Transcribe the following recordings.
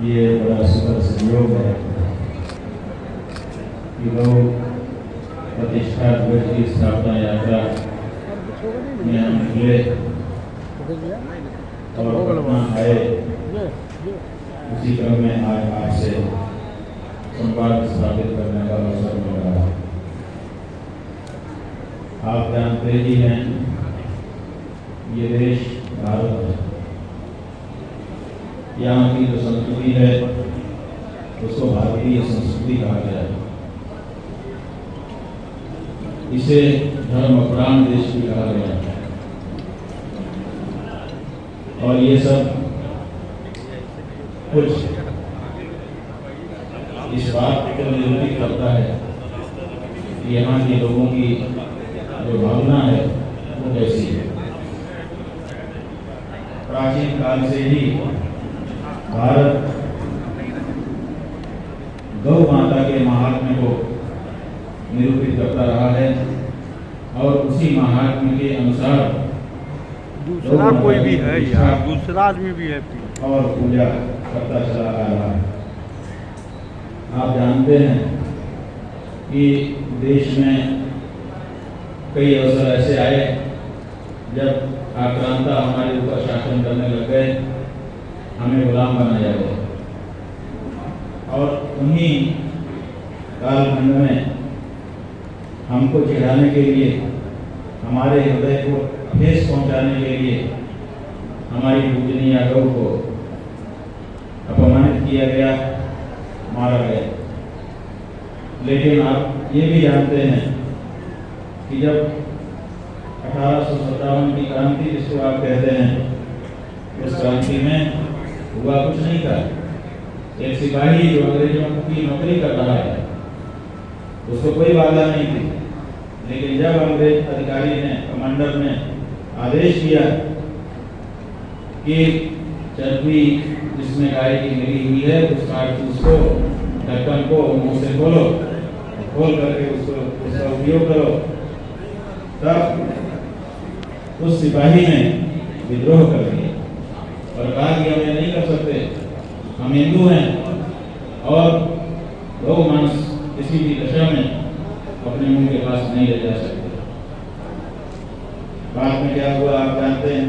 ये बड़ा सुखद संयोग है कि लोग प्रतिष्ठा ध्वज की स्थापना यात्रा में हम निकले और पटना आए। उसी क्रम में आज आपसे संवाद स्थापित करने का अवसर मिल रहा है। आप जानते ही हैं, ये देश भारत है। यहाँ की जो संस्कृति है उसको भारतीय संस्कृति कहा गया है। इसे धर्मप्राण देश भी कहा गया है। और ये सब कुछ इस बात को निरूपित करता है कि यहाँ के लोगों की जो भावना है वो कैसी है। प्राचीन काल से ही भारत गौ माता के महात्म्य को निरूपित करता रहा है और उसी महात्म्य के अनुसार दूसरा कोई भी है या दूसरा आदमी भी है और पूजा करता चला आ रहा है। आप जानते हैं कि देश में कई अवसर ऐसे आए जब आक्रांता हमारे ऊपर शासन करने लग गए, हमें गुलाम बनाया गया और उन्हीं कालखंड में हमको चिढ़ाने के लिए, हमारे हृदय को ठेस पहुंचाने के लिए हमारी पूजनीय गौ को अपमानित किया गया, मारा गया। लेकिन आप ये भी जानते हैं कि जब 1857 की क्रांति जिसको आप कहते हैं, उस क्रांति में हुआ कुछ नहीं था। एक सिपाही जो अंग्रेजों की नौकरी कर रहा है उसको कोई बाधा नहीं थी। लेकिन जब अंग्रेज अधिकारी ने, कमांडर ने आदेश दिया कि चर्बी जिसमें गाय की मिली हुई है उस कारतूस को, ढक्कन को मुंह से खोलो, खोल करके उसका उपयोग करो, तब उस सिपाही ने विद्रोह कर दिया और कहा कि हम ये नहीं कर सकते, हम हिंदू हैं और गौ मांस किसी भी दशा में अपने मुंह के पास नहीं ले जा सकते। बाद में क्या हुआ आप जानते हैं।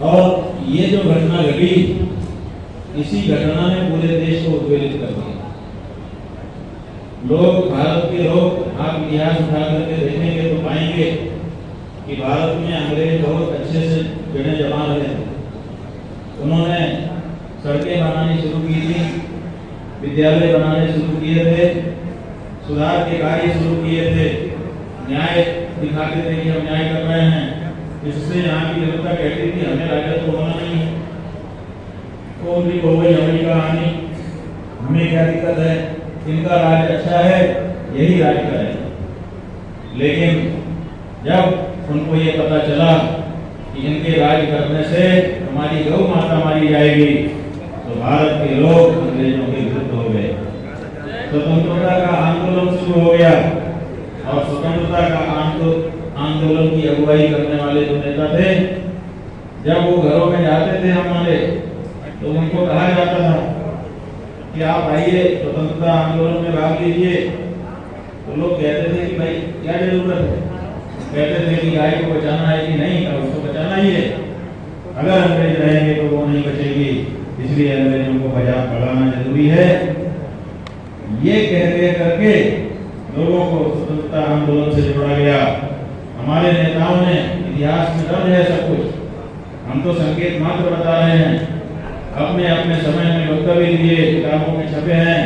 और ये जो घटना घटी, इसी घटना ने पूरे देश को उद्वेलित कर दिया। लोग, भारत के लोग, आप इतिहास उठा करके देखेंगे तो पाएंगे कि भारत में अंग्रेज बहुत अच्छे से जड़ें जमा रहे थे। उन्होंने सड़कें बनानी शुरू की थी, विद्यालय बनाने शुरू किए थे, सुधार के कार्य शुरू किए थे, न्याय दिखाते थे कि हम न्याय कर रहे हैं। इससे यहाँ की जनता कहती थी हमें राजद तो होना नहीं है, कौन भी हो गई हमारी कहानी, हमें क्या दिक्कत है, इनका राज अच्छा है, यही राज करें। लेकिन जब उनको ये पता चला कि इनके राज करने से हमारी गौ माता मारी जाएगी, तो भारत के लोग अंग्रेजों के विरुद्ध हो गए। स्वतंत्रता का आंदोलन शुरू हो गया और स्वतंत्रता का आंदोलन की अगुवाई करने वाले जो नेता थे, जब वो घरों में जाते थे हमारे, तो उनको कहा जाता था कि आप आइए स्वतंत्रता आंदोलन में भाग लीजिए। तो लोग कहते थे कि भाई क्या जरूरत है, कहते थे कि गाय को बचाना है कि नहीं, तो उसको बचाना ही है, अगर अंग्रेज रहेंगे तो वो नहीं बचेगी, इसलिए अंग्रेजों को भगाना जरूरी है। ये कह करके लोगों को स्वतंत्रता आंदोलन से जोड़ा गया। हमारे नेताओं ने, इतिहास में दर्ज है सब कुछ, हम तो संकेत मात्र बता रहे हैं। अपने अपने समय में वक्तव्य दिए, किताबों में छपे हैं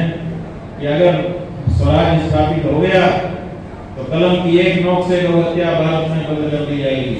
कि अगर स्वराज स्थापित हो गया तो कलम की एक नोक से गौ हत्या भारत में बंद कर दी जाएगी।